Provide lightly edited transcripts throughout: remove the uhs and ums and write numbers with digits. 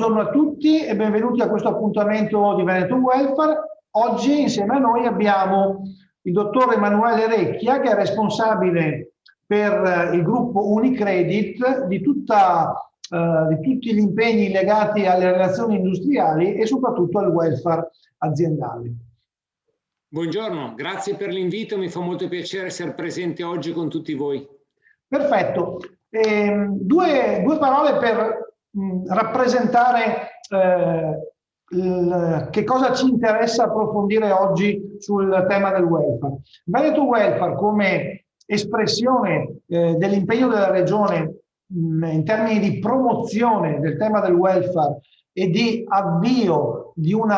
buongiorno a tutti e benvenuti a questo appuntamento di Veneto Welfare. Oggi insieme a noi abbiamo il dottor Emanuele Recchia, che è responsabile per il gruppo Unicredit di tutti gli impegni legati alle relazioni industriali e soprattutto al welfare aziendale. Buongiorno, grazie per l'invito, mi fa molto piacere essere presente oggi con tutti voi. Perfetto. Due parole per rappresentare che cosa ci interessa approfondire oggi sul tema del welfare. Veneto Welfare, come espressione dell'impegno della Regione in termini di promozione del tema del welfare e di avvio di un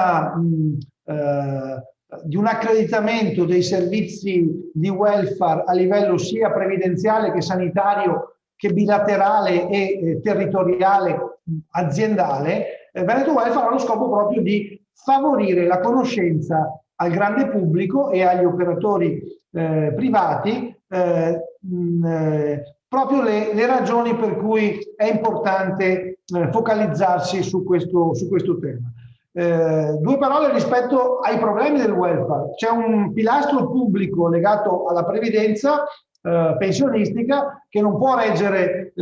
accreditamento dei servizi di welfare a livello sia previdenziale che sanitario che bilaterale e territoriale aziendale, Veneto Welfare ha lo scopo proprio di favorire la conoscenza al grande pubblico e agli operatori privati proprio le ragioni per cui è importante focalizzarsi su questo tema. Due parole rispetto ai problemi del welfare. C'è un pilastro pubblico legato alla previdenza pensionistica che non può reggere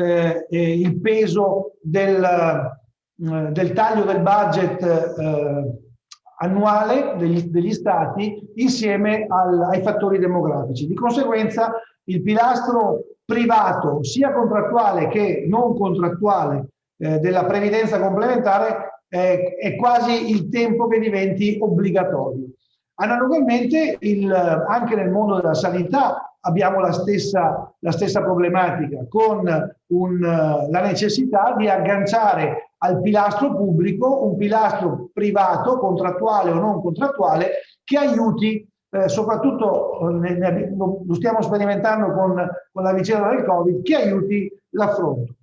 il peso del taglio del budget annuale degli stati insieme ai fattori demografici. Di conseguenza il pilastro privato, sia contrattuale che non contrattuale, della previdenza complementare è quasi il tempo che diventi obbligatorio. Analogamente anche nel mondo della sanità abbiamo la stessa problematica, con la necessità di agganciare al pilastro pubblico un pilastro privato, contrattuale o non contrattuale, che aiuti, soprattutto lo stiamo sperimentando con la vicenda del Covid, che aiuti l'affronto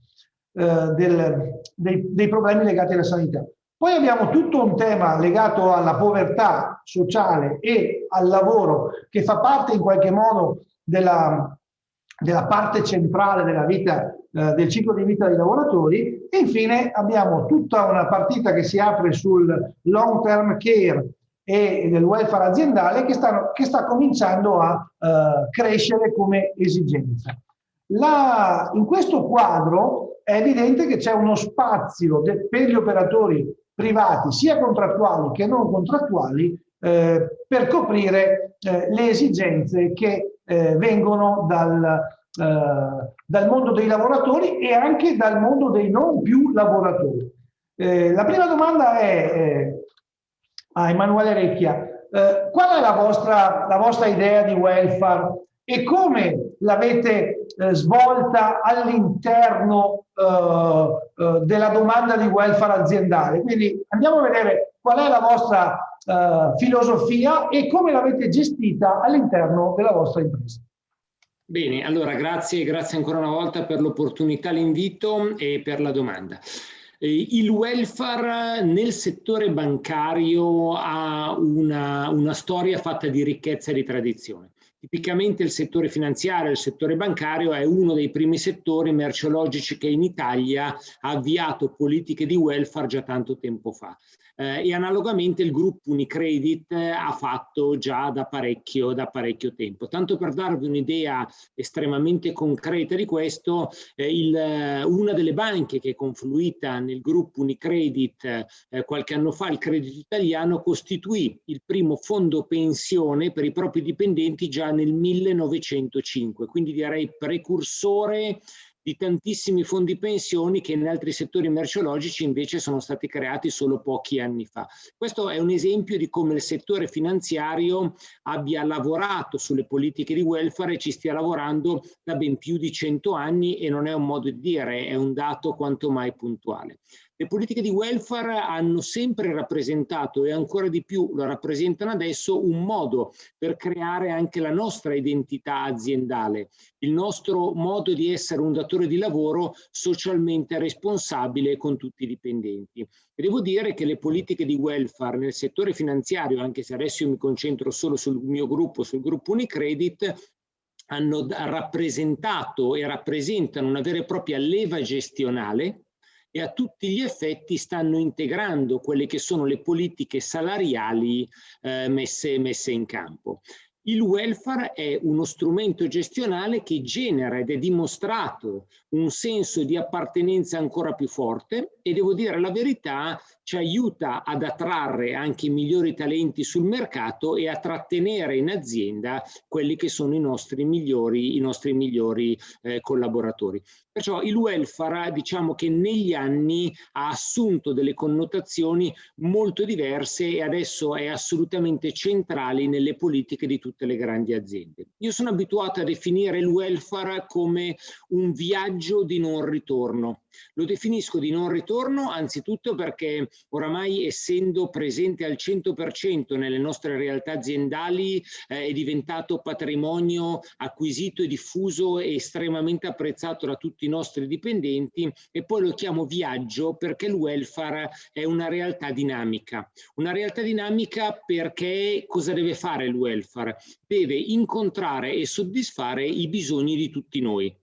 dei problemi legati alla sanità. Poi abbiamo tutto un tema legato alla povertà sociale e al lavoro, che fa parte in qualche modo della parte centrale della vita, del ciclo di vita dei lavoratori. E infine abbiamo tutta una partita che si apre sul long term care e del welfare aziendale che sta cominciando a crescere come esigenza. In questo quadro è evidente che c'è uno spazio per gli operatori privati, sia contrattuali che non contrattuali, per coprire le esigenze che vengono dal mondo dei lavoratori e anche dal mondo dei non più lavoratori. La prima domanda è a Emanuele Recchia. Qual è la vostra idea di welfare e come l'avete svolta all'interno della domanda di welfare aziendale? Quindi andiamo a vedere qual è la vostra filosofia e come l'avete gestita all'interno della vostra impresa. Bene, allora grazie ancora una volta per l'opportunità, l'invito e per la domanda. Il welfare nel settore bancario ha una storia fatta di ricchezza e di tradizione. Tipicamente il settore finanziario e il settore bancario è uno dei primi settori merceologici che in Italia ha avviato politiche di welfare già tanto tempo fa. E analogamente il gruppo Unicredit ha fatto già da parecchio tempo. Tanto per darvi un'idea estremamente concreta di questo, una delle banche che è confluita nel gruppo Unicredit qualche anno fa, il Credito Italiano, costituì il primo fondo pensione per i propri dipendenti già nel 1905, quindi direi precursore di tantissimi fondi pensioni che in altri settori merceologici invece sono stati creati solo pochi anni fa. Questo è un esempio di come il settore finanziario abbia lavorato sulle politiche di welfare e ci stia lavorando da ben più di 100 anni, e non è un modo di dire, è un dato quanto mai puntuale. Le politiche di welfare hanno sempre rappresentato, e ancora di più lo rappresentano adesso, un modo per creare anche la nostra identità aziendale, il nostro modo di essere un datore di lavoro socialmente responsabile con tutti i dipendenti. E devo dire che le politiche di welfare nel settore finanziario, anche se adesso io mi concentro solo sul mio gruppo, sul gruppo Unicredit, hanno rappresentato e rappresentano una vera e propria leva gestionale e a tutti gli effetti stanno integrando quelle che sono le politiche salariali messe in campo. Il welfare è uno strumento gestionale che genera ed è dimostrato un senso di appartenenza ancora più forte e, devo dire la verità, ci aiuta ad attrarre anche i migliori talenti sul mercato e a trattenere in azienda quelli che sono i nostri migliori collaboratori. Perciò il welfare, diciamo che negli anni ha assunto delle connotazioni molto diverse e adesso è assolutamente centrale nelle politiche di tutte le grandi aziende. Io sono abituato a definire il welfare come un viaggio di non ritorno. Lo definisco di non ritorno anzitutto perché oramai, essendo presente al 100% nelle nostre realtà aziendali, è diventato patrimonio acquisito e diffuso e estremamente apprezzato da tutti i nostri dipendenti, e poi lo chiamo viaggio perché il welfare è una realtà dinamica. Una realtà dinamica perché cosa deve fare il welfare? Deve incontrare e soddisfare i bisogni di tutti noi.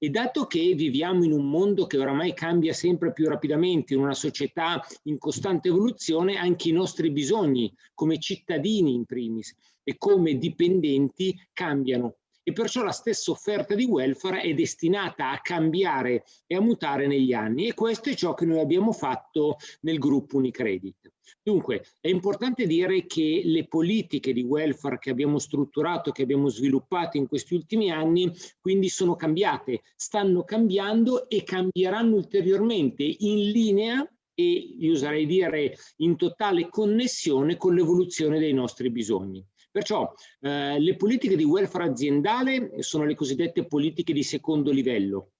E dato che viviamo in un mondo che oramai cambia sempre più rapidamente, in una società in costante evoluzione, anche i nostri bisogni come cittadini in primis e come dipendenti cambiano. E perciò la stessa offerta di welfare è destinata a cambiare e a mutare negli anni, e questo è ciò che noi abbiamo fatto nel gruppo Unicredit. Dunque, è importante dire che le politiche di welfare che abbiamo strutturato, che abbiamo sviluppato in questi ultimi anni, quindi sono cambiate, stanno cambiando e cambieranno ulteriormente in linea e, io oserei dire, in totale connessione con l'evoluzione dei nostri bisogni. Perciò le politiche di welfare aziendale sono le cosiddette politiche di secondo livello.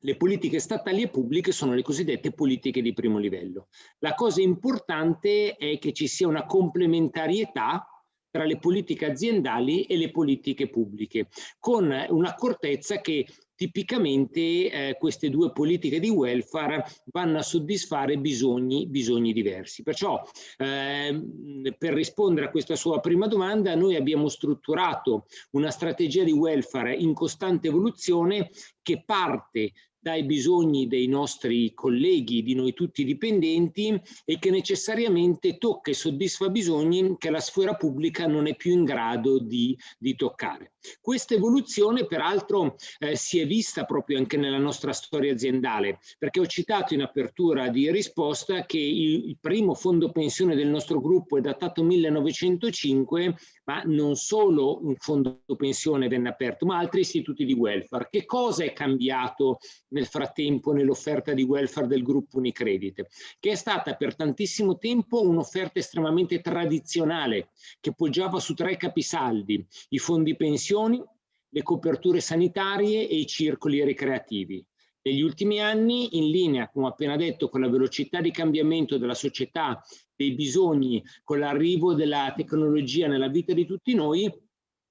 Le politiche statali e pubbliche sono le cosiddette politiche di primo livello. La cosa importante è che ci sia una complementarietà tra le politiche aziendali e le politiche pubbliche, con un'accortezza che tipicamente queste due politiche di welfare vanno a soddisfare bisogni diversi. Perciò per rispondere a questa sua prima domanda, noi abbiamo strutturato una strategia di welfare in costante evoluzione che parte dai bisogni dei nostri colleghi, di noi tutti dipendenti, e che necessariamente tocca e soddisfa bisogni che la sfera pubblica non è più in grado di toccare. Questa evoluzione peraltro si è vista proprio anche nella nostra storia aziendale, perché ho citato in apertura di risposta che il primo fondo pensione del nostro gruppo è datato 1905, ma non solo un fondo pensione venne aperto, ma altri istituti di welfare. Che cosa è cambiato nel frattempo nell'offerta di welfare del gruppo Unicredit? Che è stata per tantissimo tempo un'offerta estremamente tradizionale, che poggiava su 3 capisaldi: i fondi pensioni, le coperture sanitarie e i circoli ricreativi. Negli ultimi anni, in linea, come ho appena detto, con la velocità di cambiamento della società, dei bisogni, con l'arrivo della tecnologia nella vita di tutti noi,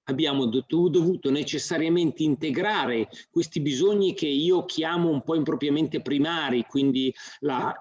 abbiamo dovuto necessariamente integrare questi bisogni che io chiamo un po' impropriamente primari, quindi la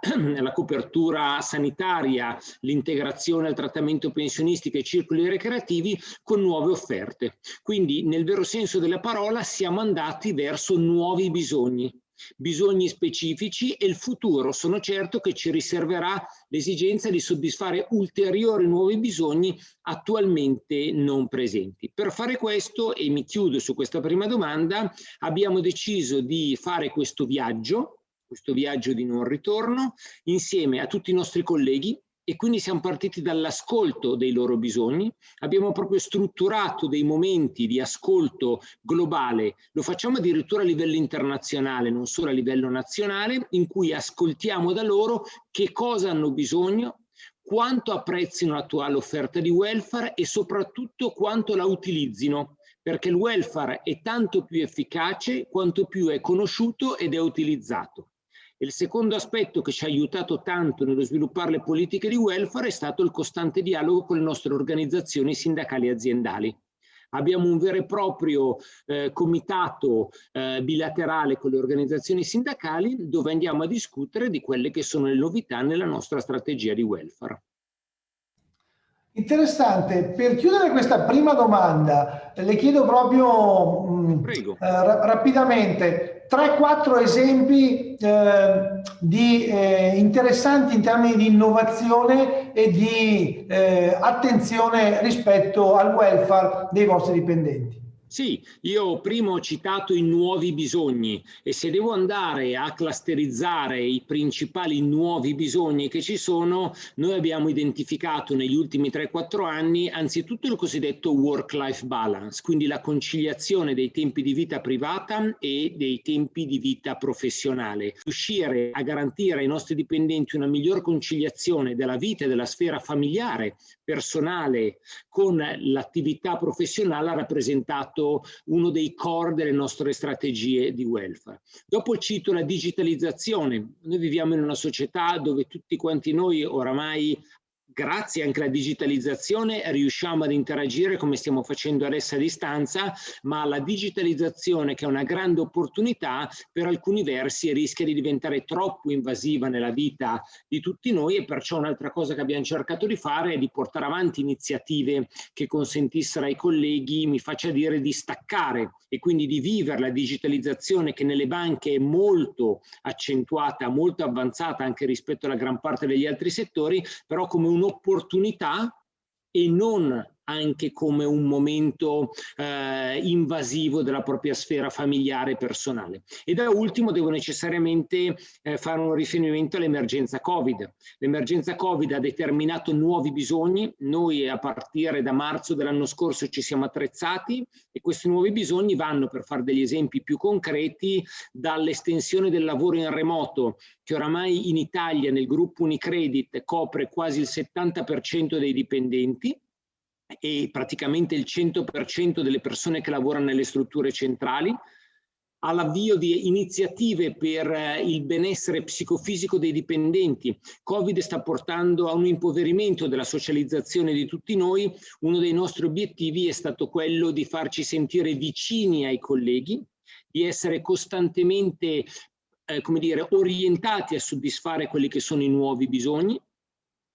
copertura sanitaria, l'integrazione al trattamento pensionistico e i circoli ricreativi, con nuove offerte. Quindi, nel vero senso della parola, siamo andati verso nuovi bisogni specifici, e il futuro sono certo che ci riserverà l'esigenza di soddisfare ulteriori nuovi bisogni attualmente non presenti. Per fare questo, e mi chiudo su questa prima domanda, abbiamo deciso di fare questo viaggio di non ritorno insieme a tutti i nostri colleghi, e quindi siamo partiti dall'ascolto dei loro bisogni. Abbiamo proprio strutturato dei momenti di ascolto globale, lo facciamo addirittura a livello internazionale, non solo a livello nazionale, in cui ascoltiamo da loro che cosa hanno bisogno, quanto apprezzino l'attuale offerta di welfare e soprattutto quanto la utilizzino, perché il welfare è tanto più efficace quanto più è conosciuto ed è utilizzato. Il secondo aspetto che ci ha aiutato tanto nello sviluppare le politiche di welfare è stato il costante dialogo con le nostre organizzazioni sindacali e aziendali. Abbiamo un vero e proprio comitato bilaterale con le organizzazioni sindacali, dove andiamo a discutere di quelle che sono le novità nella nostra strategia di welfare. Interessante. Per chiudere questa prima domanda, le chiedo proprio rapidamente 3-4 esempi interessanti in termini di innovazione e di attenzione rispetto al welfare dei vostri dipendenti. Sì, io prima ho citato i nuovi bisogni e se devo andare a clusterizzare i principali nuovi bisogni che ci sono, noi abbiamo identificato negli ultimi 3-4 anni anzitutto il cosiddetto work-life balance, quindi la conciliazione dei tempi di vita privata e dei tempi di vita professionale. Riuscire a garantire ai nostri dipendenti una miglior conciliazione della vita e della sfera familiare, personale, con l'attività professionale ha rappresentato uno dei core delle nostre strategie di welfare. Dopo cito la digitalizzazione. Noi viviamo in una società dove tutti quanti noi oramai, grazie anche alla digitalizzazione, riusciamo ad interagire come stiamo facendo adesso a distanza, ma la digitalizzazione, che è una grande opportunità, per alcuni versi rischia di diventare troppo invasiva nella vita di tutti noi, e perciò un'altra cosa che abbiamo cercato di fare è di portare avanti iniziative che consentissero ai colleghi, mi faccia dire, di staccare e quindi di vivere la digitalizzazione, che nelle banche è molto accentuata, molto avanzata anche rispetto alla gran parte degli altri settori, però come un'opportunità e non anche come un momento invasivo della propria sfera familiare e personale. E da ultimo devo necessariamente fare un riferimento all'emergenza Covid. L'emergenza Covid ha determinato nuovi bisogni. Noi a partire da marzo dell'anno scorso ci siamo attrezzati e questi nuovi bisogni vanno, per fare degli esempi più concreti, dall'estensione del lavoro in remoto, che oramai in Italia nel gruppo Unicredit copre quasi il 70% dei dipendenti, e praticamente il 100% delle persone che lavorano nelle strutture centrali, all'avvio di iniziative per il benessere psicofisico dei dipendenti. Covid sta portando a un impoverimento della socializzazione di tutti noi. Uno dei nostri obiettivi è stato quello di farci sentire vicini ai colleghi, di essere costantemente come dire, orientati a soddisfare quelli che sono i nuovi bisogni.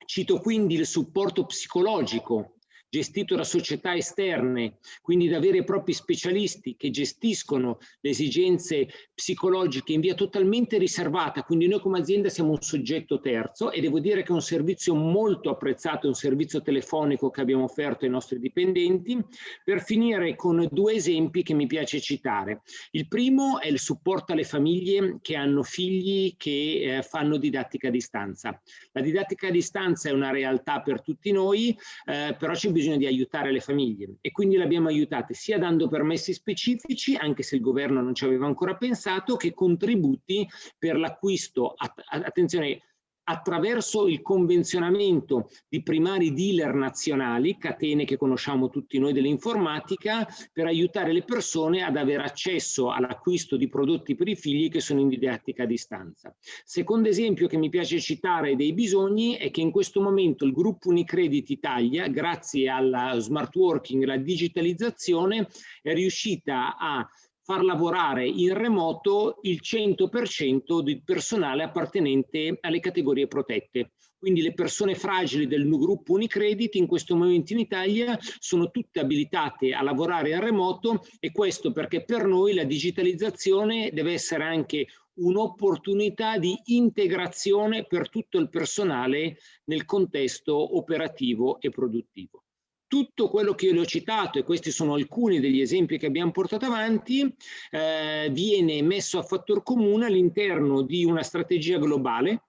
Cito quindi il supporto psicologico gestito da società esterne, quindi da veri e propri specialisti che gestiscono le esigenze psicologiche in via totalmente riservata, quindi noi come azienda siamo un soggetto terzo, e devo dire che è un servizio molto apprezzato, è un servizio telefonico che abbiamo offerto ai nostri dipendenti. Per finire con 2 esempi che mi piace citare. Il primo è il supporto alle famiglie che hanno figli che fanno didattica a distanza. La didattica a distanza è una realtà per tutti noi, però c'è bisogno di aiutare le famiglie, e quindi le abbiamo aiutate sia dando permessi specifici, anche se il governo non ci aveva ancora pensato, che contributi per l'acquisto, attenzione, attraverso il convenzionamento di primari dealer nazionali, catene che conosciamo tutti noi dell'informatica, per aiutare le persone ad avere accesso all'acquisto di prodotti per i figli che sono in didattica a distanza. Secondo esempio che mi piace citare dei bisogni è che in questo momento il gruppo Unicredit Italia, grazie alla smart working e alla digitalizzazione, è riuscita a far lavorare in remoto il 100% del personale appartenente alle categorie protette. Quindi le persone fragili del gruppo Unicredit in questo momento in Italia sono tutte abilitate a lavorare in remoto, e questo perché per noi la digitalizzazione deve essere anche un'opportunità di integrazione per tutto il personale nel contesto operativo e produttivo. Tutto quello che io le ho citato, e questi sono alcuni degli esempi che abbiamo portato avanti, viene messo a fattor comune all'interno di una strategia globale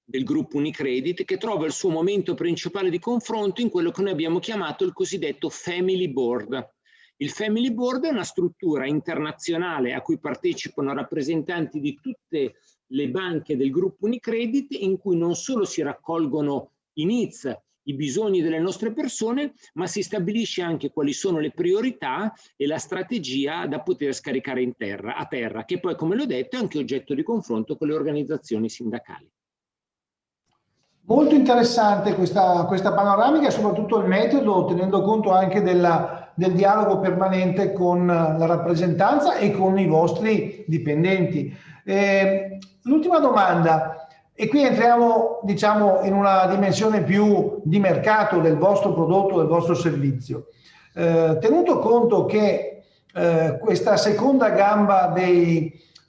del gruppo Unicredit, che trova il suo momento principale di confronto in quello che noi abbiamo chiamato il cosiddetto Family Board. Il Family Board è una struttura internazionale a cui partecipano rappresentanti di tutte le banche del gruppo Unicredit, in cui non solo si raccolgono i needs, i bisogni delle nostre persone, ma si stabilisce anche quali sono le priorità e la strategia da poter scaricare a terra, che poi, come l'ho detto, è anche oggetto di confronto con le organizzazioni sindacali. Molto interessante questa panoramica, e soprattutto il metodo, tenendo conto anche del dialogo permanente con la rappresentanza e con i vostri dipendenti. L'ultima domanda. E qui entriamo, diciamo, in una dimensione più di mercato del vostro prodotto, del vostro servizio. Tenuto conto che questa seconda gamba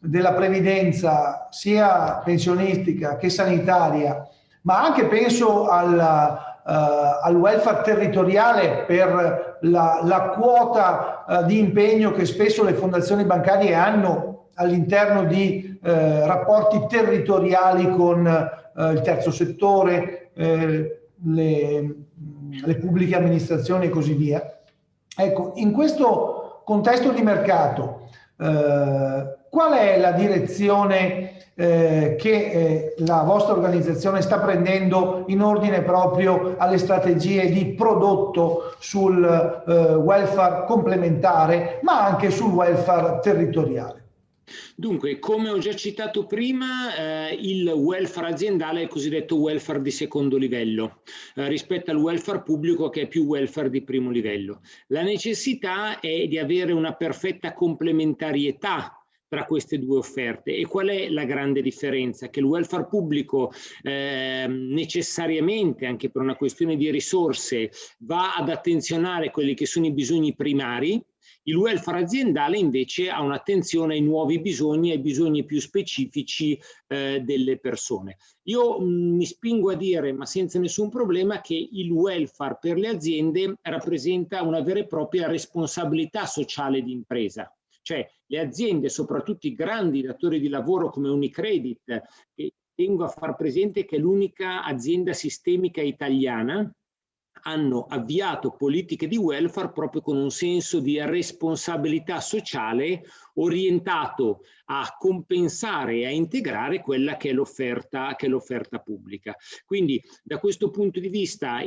della previdenza, sia pensionistica che sanitaria, ma anche penso al welfare territoriale per la quota di impegno che spesso le fondazioni bancarie hanno all'interno di rapporti territoriali con il terzo settore, le pubbliche amministrazioni e così via. Ecco, in questo contesto di mercato, qual è la direzione che la vostra organizzazione sta prendendo in ordine proprio alle strategie di prodotto sul welfare complementare, ma anche sul welfare territoriale? Dunque, come ho già citato prima, il welfare aziendale è il cosiddetto welfare di secondo livello, rispetto al welfare pubblico che è più welfare di primo livello. La necessità è di avere una perfetta complementarietà tra queste due offerte. E qual è la grande differenza? Che il welfare pubblico necessariamente, anche per una questione di risorse, va ad attenzionare quelli che sono i bisogni primari. Il welfare aziendale invece ha un'attenzione ai nuovi bisogni, ai bisogni più specifici delle persone. Io mi spingo a dire, ma senza nessun problema, che il welfare per le aziende rappresenta una vera e propria responsabilità sociale di impresa. Cioè le aziende, soprattutto i grandi datori di lavoro come Unicredit, che tengo a far presente che è l'unica azienda sistemica italiana, hanno avviato politiche di welfare proprio con un senso di responsabilità sociale orientato a compensare e a integrare quella che è l'offerta pubblica. Quindi da questo punto di vista,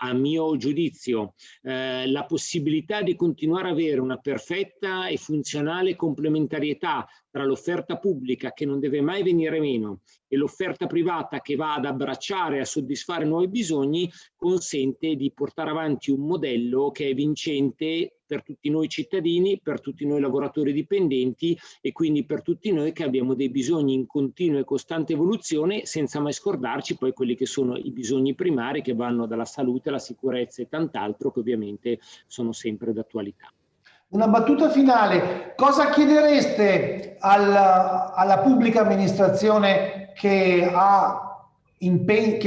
a mio giudizio, la possibilità di continuare ad avere una perfetta e funzionale complementarietà tra l'offerta pubblica, che non deve mai venire meno, e l'offerta privata che va ad abbracciare e a soddisfare nuovi bisogni, consente di portare avanti un modello che è vincente per tutti noi cittadini, per tutti noi lavoratori dipendenti e quindi per tutti noi che abbiamo dei bisogni in continua e costante evoluzione, senza mai scordarci poi quelli che sono i bisogni primari, che vanno dalla salute alla sicurezza e tant'altro, che ovviamente sono sempre d'attualità. Una battuta finale: cosa chiedereste alla pubblica amministrazione che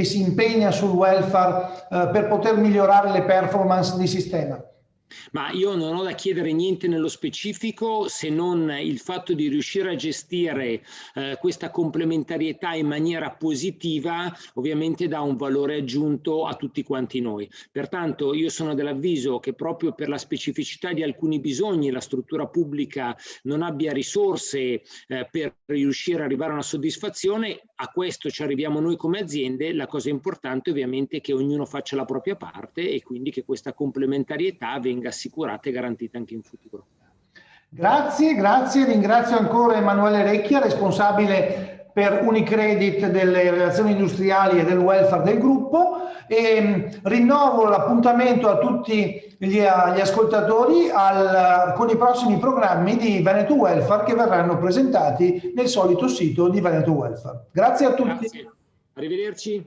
si impegna sul welfare per poter migliorare le performance di sistema? Ma io non ho da chiedere niente nello specifico, se non il fatto di riuscire a gestire questa complementarietà in maniera positiva, ovviamente dà un valore aggiunto a tutti quanti noi. Pertanto io sono dell'avviso che proprio per la specificità di alcuni bisogni la struttura pubblica non abbia risorse per riuscire ad arrivare a una soddisfazione. A questo ci arriviamo noi come aziende. La cosa importante ovviamente è che ognuno faccia la propria parte e quindi che questa complementarietà venga assicurata e garantita anche in futuro. Grazie, ringrazio ancora Emanuele Recchia, responsabile per Unicredit delle relazioni industriali e del welfare del gruppo, e rinnovo l'appuntamento a tutti gli ascoltatori con i prossimi programmi di Veneto Welfare che verranno presentati nel solito sito di Veneto Welfare. Grazie a tutti. Grazie. Arrivederci.